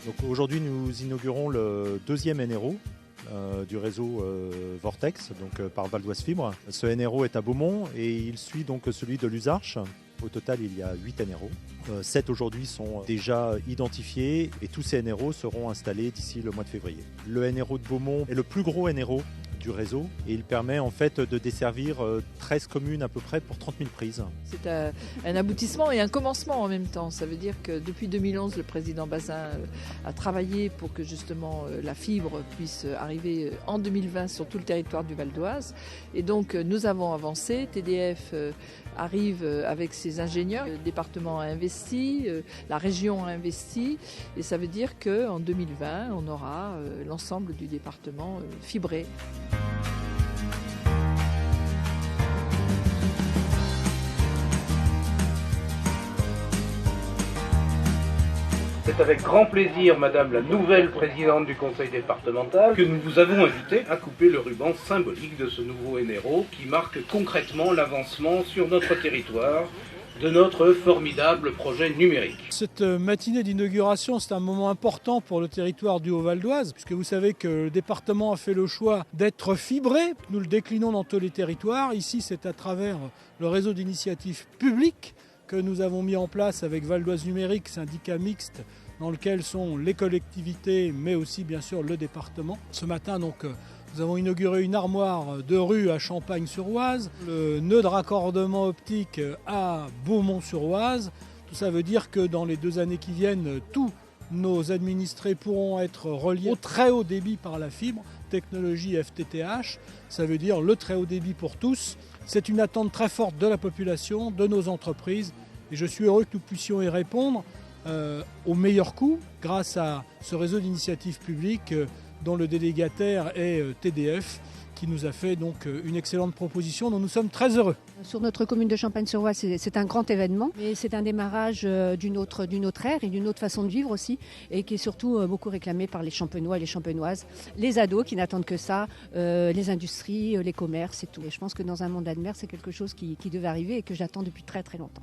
Donc aujourd'hui, nous inaugurons le deuxième NRO du réseau Vortex, donc par Val d'Oise Fibre. Ce NRO est à Beaumont et il suit donc celui de l'Usarche. Au total, il y a 8 NRO. 7 aujourd'hui sont déjà identifiés et tous ces NRO seront installés d'ici le mois de février. Le NRO de Beaumont est le plus gros NRO du réseau et il permet en fait de desservir 13 communes à peu près pour 30 000 prises. C'est un aboutissement et un commencement en même temps. Ça veut dire que depuis 2011, le président Bazin a travaillé pour que justement la fibre puisse arriver en 2020 sur tout le territoire du Val d'Oise. Et donc nous avons avancé. TDF arrive avec ses ingénieurs. Le département a investi, la région a investi. Et ça veut dire qu'en 2020, on aura l'ensemble du département fibré. C'est avec grand plaisir, Madame la nouvelle présidente du conseil départemental, que nous vous avons invité à couper le ruban symbolique de ce nouveau NRO qui marque concrètement l'avancement sur notre territoire de notre formidable projet numérique. Cette matinée d'inauguration, c'est un moment important pour le territoire du Haut-Val d'Oise, puisque vous savez que le département a fait le choix d'être fibré. Nous le déclinons dans tous les territoires. Ici, c'est à travers le réseau d'initiatives publiques que nous avons mis en place avec Val d'Oise Numérique, syndicat mixte, dans lequel sont les collectivités, mais aussi bien sûr le département. Ce matin, donc, nous avons inauguré une armoire de rue à Champagne-sur-Oise, le nœud de raccordement optique à Beaumont-sur-Oise. Tout ça veut dire que dans les 2 années qui viennent, tous nos administrés pourront être reliés au très haut débit par la fibre, technologie FTTH. Ça veut dire le très haut débit pour tous. C'est une attente très forte de la population, de nos entreprises. Et je suis heureux que nous puissions y répondre au meilleur coût grâce à ce réseau d'initiatives publiques dont le délégataire est TDF, qui nous a fait donc une excellente proposition dont nous sommes très heureux. Sur notre commune de Champagne-sur-Oise, c'est un grand événement, mais c'est un démarrage d'une autre ère et d'une autre façon de vivre aussi, et qui est surtout beaucoup réclamé par les Champenois et les Champenoises, les ados qui n'attendent que ça, les industries, les commerces et tout. Et je pense que dans un monde adverse, c'est quelque chose qui devait arriver et que j'attends depuis très très longtemps.